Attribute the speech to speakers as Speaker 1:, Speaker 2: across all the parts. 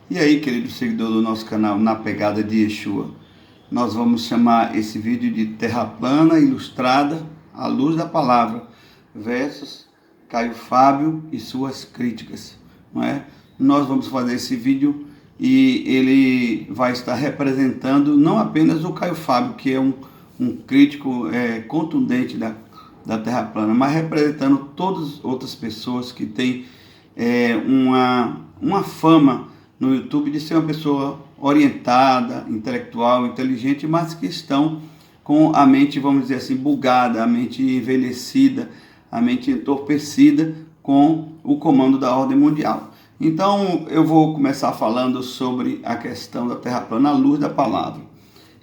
Speaker 1: E aí, querido seguidor do nosso canal Na Pegada de Yeshua, nós vamos chamar esse vídeo de Terra Plana Ilustrada à Luz da Palavra, versus Caio Fábio e suas críticas, não é? Nós vamos fazer esse vídeo e ele vai estar representando não apenas o Caio Fábio, que é um crítico contundente da Terra Plana, mas representando todas as outras pessoas que têm uma fama no YouTube de ser uma pessoa orientada, intelectual, inteligente, mas que estão com a mente, vamos dizer assim, bugada, a mente envelhecida, a mente entorpecida com o comando da ordem mundial. Então eu vou começar falando sobre a questão da Terra plana à luz da palavra.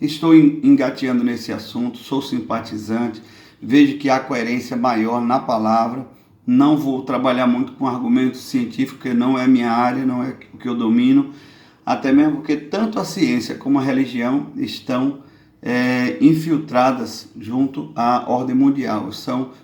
Speaker 1: Estou engateando nesse assunto, sou simpatizante, vejo que há coerência maior na palavra. Não vou trabalhar muito com argumentos científicos, porque não é minha área, não é o que eu domino, até mesmo porque tanto a ciência como a religião estão infiltradas junto à ordem mundial.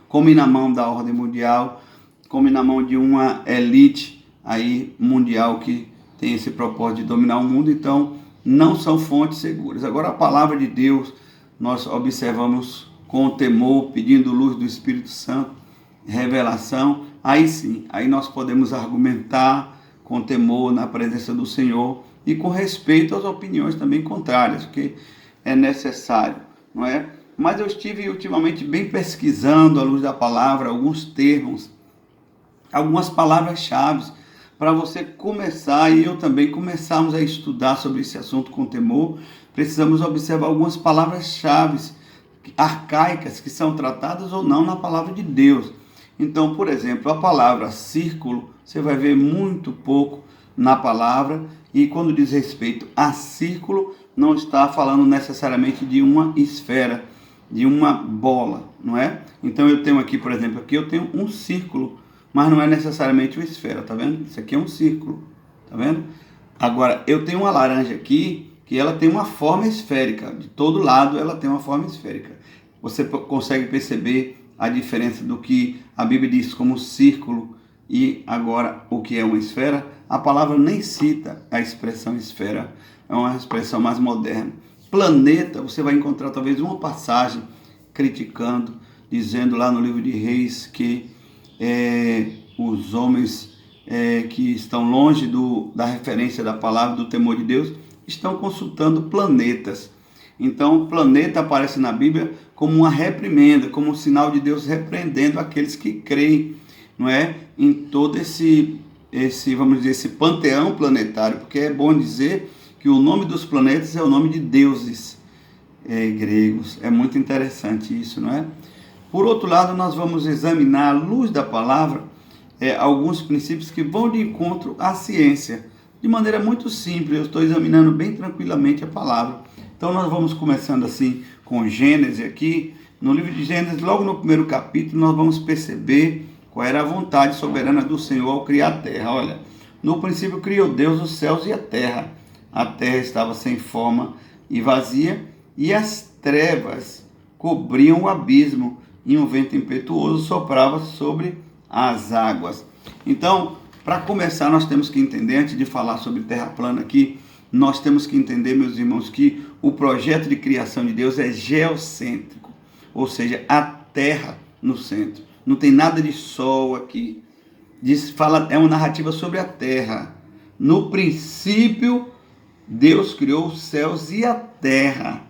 Speaker 1: Comem na mão da ordem mundial, comem na mão de uma elite aí mundial que tem esse propósito de dominar o mundo, então não são fontes seguras. Agora, a palavra de Deus, nós observamos com temor, pedindo luz do Espírito Santo, revelação, aí sim, aí nós podemos argumentar com temor na presença do Senhor e com respeito às opiniões também contrárias, porque é necessário, não é? Mas eu estive ultimamente bem pesquisando à luz da palavra alguns termos, algumas palavras-chave para você começar e eu também começarmos a estudar sobre esse assunto com temor. Precisamos observar algumas palavras-chave arcaicas que são tratadas ou não na palavra de Deus. Então, por exemplo, a palavra círculo, você vai ver muito pouco na palavra, e quando diz respeito a círculo, não está falando necessariamente de uma esfera, de uma bola, não é? Então eu tenho aqui, por exemplo, aqui eu tenho um círculo, mas não é necessariamente uma esfera, tá vendo? Isso aqui é um círculo, tá vendo? Agora, eu tenho uma laranja aqui, que ela tem uma forma esférica, de todo lado ela tem uma forma esférica. Você consegue perceber a diferença do que a Bíblia diz como círculo e agora o que é uma esfera? A palavra nem cita a expressão esfera, é uma expressão mais moderna. Planeta, você vai encontrar talvez uma passagem criticando, dizendo lá no livro de Reis que os homens que estão longe da referência da palavra, do temor de Deus, estão consultando planetas. Então, planeta aparece na Bíblia como uma reprimenda, como um sinal de Deus repreendendo aqueles que creem, não é? Em todo esse vamos dizer, esse panteão planetário, porque é bom dizer que o nome dos planetas é o nome de deuses gregos. É muito interessante isso, não é? Por outro lado, nós vamos examinar à luz da palavra alguns princípios que vão de encontro à ciência, de maneira muito simples. Eu estou examinando bem tranquilamente a palavra. Então nós vamos começando assim com Gênesis aqui. No livro de Gênesis, logo no primeiro capítulo, nós vamos perceber qual era a vontade soberana do Senhor ao criar a terra. Olha, no princípio criou Deus os céus e a terra. A terra estava sem forma e vazia, e as trevas cobriam o abismo, e um vento impetuoso soprava sobre as águas. Então, para começar, nós temos que entender, antes de falar sobre terra plana aqui, nós temos que entender, meus irmãos, que o projeto de criação de Deus é geocêntrico, ou seja, a terra no centro. Não tem nada de sol aqui. É uma narrativa sobre a terra. No princípio, Deus criou os céus e a terra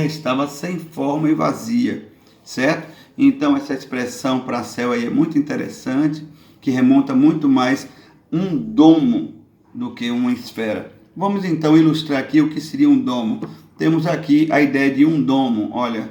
Speaker 1: estava sem forma e vazia, certo? Então, essa expressão para céu aí é muito interessante, que remonta muito mais um domo do que uma esfera. Vamos então ilustrar aqui o que seria um domo. Temos aqui a ideia de um domo, olha,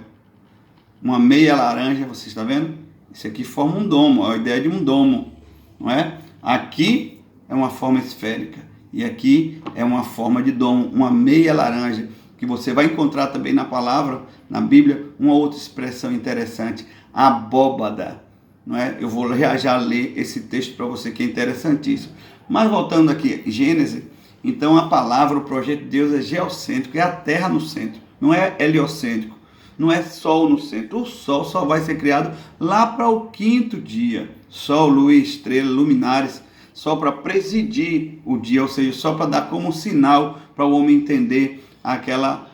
Speaker 1: uma meia laranja, você está vendo? Isso aqui forma um domo, a ideia de um domo, não é? Aqui é uma forma esférica e aqui é uma forma de domo, uma meia laranja, que você vai encontrar também na palavra, na Bíblia, uma outra expressão interessante, abóbada, não é? Eu vou já ler esse texto para você que é interessantíssimo. Mas voltando aqui, Gênesis, então a palavra, o projeto de Deus é geocêntrico, é a terra no centro, não é heliocêntrico, não é sol no centro. O sol só vai ser criado lá para o quinto dia. Sol, lua, estrela, luminares só para presidir o dia, ou seja, só para dar como sinal para o homem entender aquela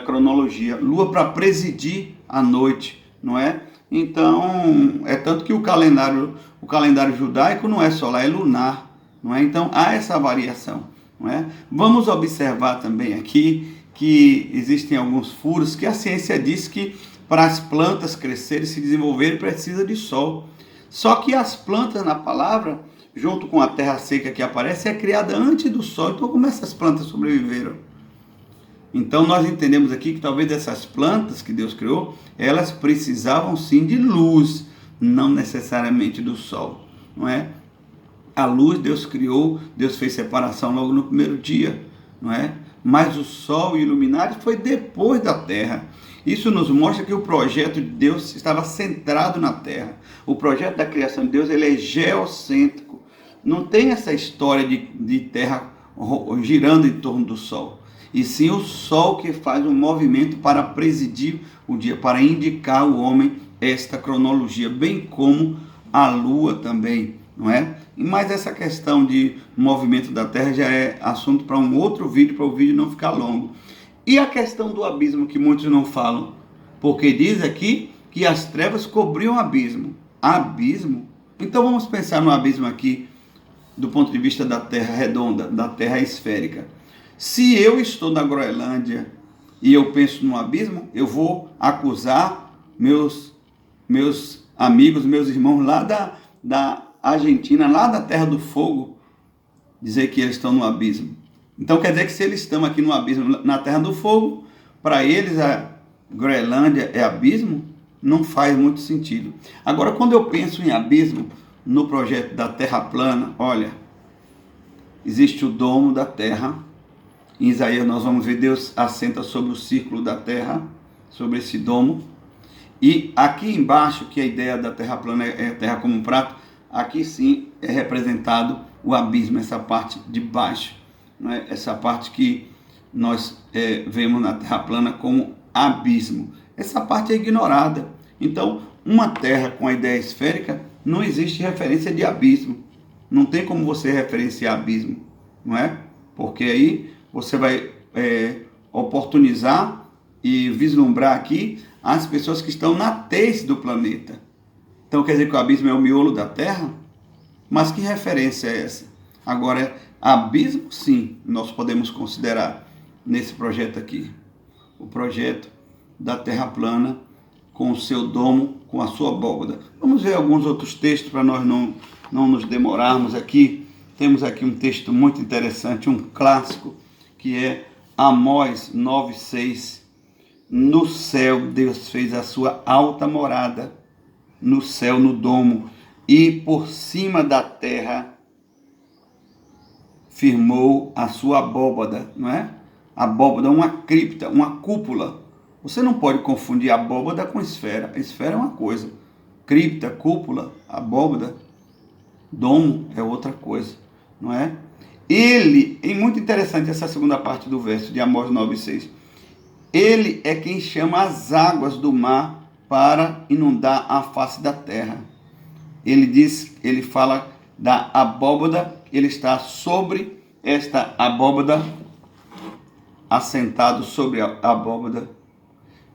Speaker 1: cronologia. Lua para presidir a noite, não é? Então, é tanto que o calendário judaico não é solar, é lunar, não é? Então, há essa variação, não é? Vamos observar também aqui que existem alguns furos que a ciência diz que para as plantas crescerem e se desenvolverem precisa de sol. Só que as plantas na palavra, junto com a terra seca que aparece, é criada antes do sol. Então, como essas plantas sobreviveram? Então, nós entendemos aqui que talvez essas plantas que Deus criou, elas precisavam sim de luz, não necessariamente do sol, não é? A luz Deus criou, Deus fez separação logo no primeiro dia, não é? Mas o sol e o luminário foi depois da terra. Isso nos mostra que o projeto de Deus estava centrado na terra. O projeto da criação de Deus, ele é geocêntrico. Não tem essa história de terra girando em torno do sol. E sim o sol que faz um movimento para presidir o dia, para indicar ao homem esta cronologia, bem como a lua também, não é? Mas essa questão de movimento da terra já é assunto para um outro vídeo, para o vídeo não ficar longo. E a questão do abismo, que muitos não falam, porque diz aqui que as trevas cobriam o abismo. Abismo? Então vamos pensar no abismo aqui, do ponto de vista da terra redonda, da terra esférica. Se eu estou na Groenlândia e eu penso no abismo, eu vou acusar meus amigos, meus irmãos lá da Argentina, lá da Terra do Fogo, dizer que eles estão no abismo. Então quer dizer que se eles estão aqui no abismo, na Terra do Fogo, para eles a Groenlândia é abismo? Não faz muito sentido. Agora, quando eu penso em abismo, no projeto da Terra plana, olha, existe o domo da Terra. Em Isaías nós vamos ver Deus assenta sobre o círculo da terra, sobre esse domo. E aqui embaixo, que a ideia da terra plana é terra como um prato, aqui sim é representado o abismo, essa parte de baixo, não é? Essa parte que nós vemos na terra plana como abismo. Essa parte é ignorada. Então, uma terra com a ideia esférica, não existe referência de abismo. Não tem como você referenciar abismo, não é? Porque aí você vai oportunizar e vislumbrar aqui as pessoas que estão na tez do planeta. Então quer dizer que o abismo é o miolo da Terra? Mas que referência é essa? Agora, abismo, sim, nós podemos considerar nesse projeto aqui. O projeto da Terra plana, com o seu domo, com a sua abóbada. Vamos ver alguns outros textos para nós não nos demorarmos aqui. Temos aqui um texto muito interessante, um clássico, que é Amós 9,6. No céu Deus fez a sua alta morada, no céu, no domo, e por cima da terra firmou a sua abóbada, não é? Abóbada, uma cripta, uma cúpula. Você não pode confundir abóbada com esfera. A esfera é uma coisa. Cripta, cúpula, abóbada, domo é outra coisa, não é? Ele, é muito interessante essa segunda parte do verso de Amós 9,6. Ele é quem chama as águas do mar para inundar a face da terra. Ele fala da abóbada, ele está sobre esta abóbada, assentado sobre a abóbada,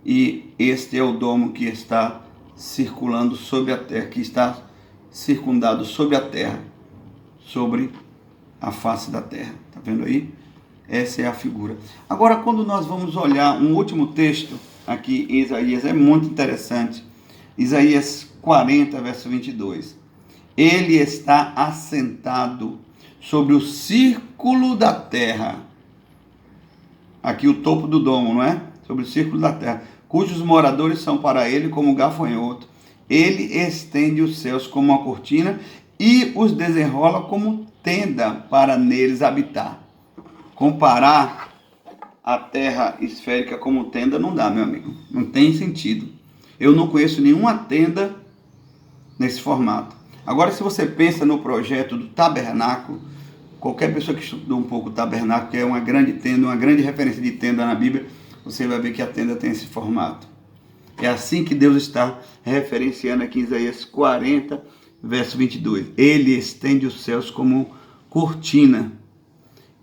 Speaker 1: e este é o domo que está circulando sobre a terra, que está circundado sobre a terra, sobre a face da terra. Está vendo aí? Essa é a figura. Agora, quando nós vamos olhar um último texto aqui em Isaías, é muito interessante. Isaías 40, verso 22. Ele está assentado sobre o círculo da terra. Aqui o topo do domo, não é? Sobre o círculo da terra. Cujos moradores são para ele como gafanhoto. Ele estende os céus como uma cortina e os desenrola como tenda para neles habitar. Comparar a terra esférica como tenda não dá, meu amigo. Não tem sentido. Eu não conheço nenhuma tenda nesse formato. Agora, se você pensa no projeto do tabernáculo, qualquer pessoa que estudou um pouco o tabernáculo, que é uma grande tenda, uma grande referência de tenda na Bíblia, você vai ver que a tenda tem esse formato. É assim que Deus está referenciando aqui em Isaías 40 verso 22. Ele estende os céus como cortina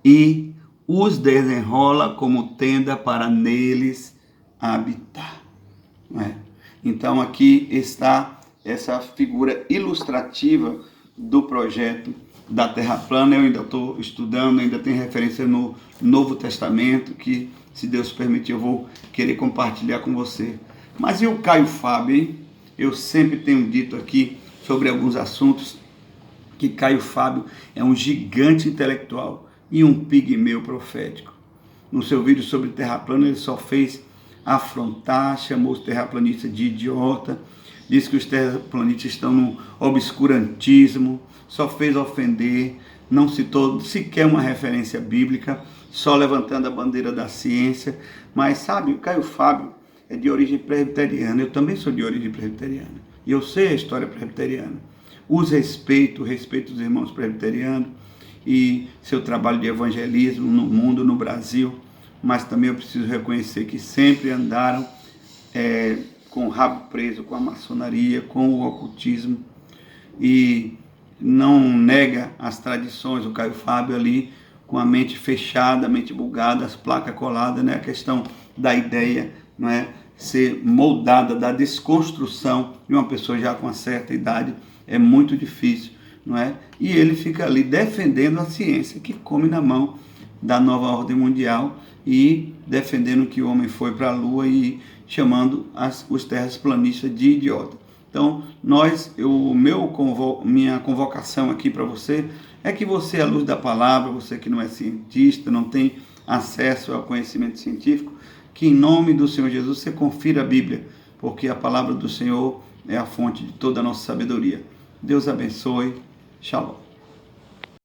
Speaker 1: e os desenrola como tenda para neles habitar. Não é? Então aqui está essa figura ilustrativa do projeto da Terra plana. Eu ainda estou estudando, ainda tem referência no Novo Testamento, que, se Deus permitir, eu vou querer compartilhar com você. Mas e o Caio Fábio, hein? Eu sempre tenho dito aqui sobre alguns assuntos que Caio Fábio é um gigante intelectual e um pigmeu profético. No seu vídeo sobre Terra plana, ele só fez afrontar, chamou os terraplanistas de idiota, disse que os terraplanistas estão no obscurantismo, só fez ofender, não citou sequer uma referência bíblica, só levantando a bandeira da ciência. Mas sabe, o Caio Fábio é de origem presbiteriana, eu também sou de origem presbiteriana, e eu sei a história presbiteriana. Os respeito os irmãos presbiterianos e seu trabalho de evangelismo no mundo, no Brasil, mas também eu preciso reconhecer que sempre andaram com o rabo preso com a maçonaria, com o ocultismo, e não nega as tradições. O Caio Fábio ali com a mente fechada, a mente bugada, as placas coladas, né? A questão da ideia, não é, ser moldada, da desconstrução de uma pessoa já com uma certa idade é muito difícil, não é? E ele fica ali defendendo a ciência que come na mão da nova ordem mundial e defendendo que o homem foi para a lua e chamando os terraplanistas de idiota. Então, minha convocação aqui para você é que você, à luz da palavra, você que não é cientista, não tem acesso ao conhecimento científico, que em nome do Senhor Jesus você confira a Bíblia, porque a palavra do Senhor é a fonte de toda a nossa sabedoria. Deus abençoe. Shalom.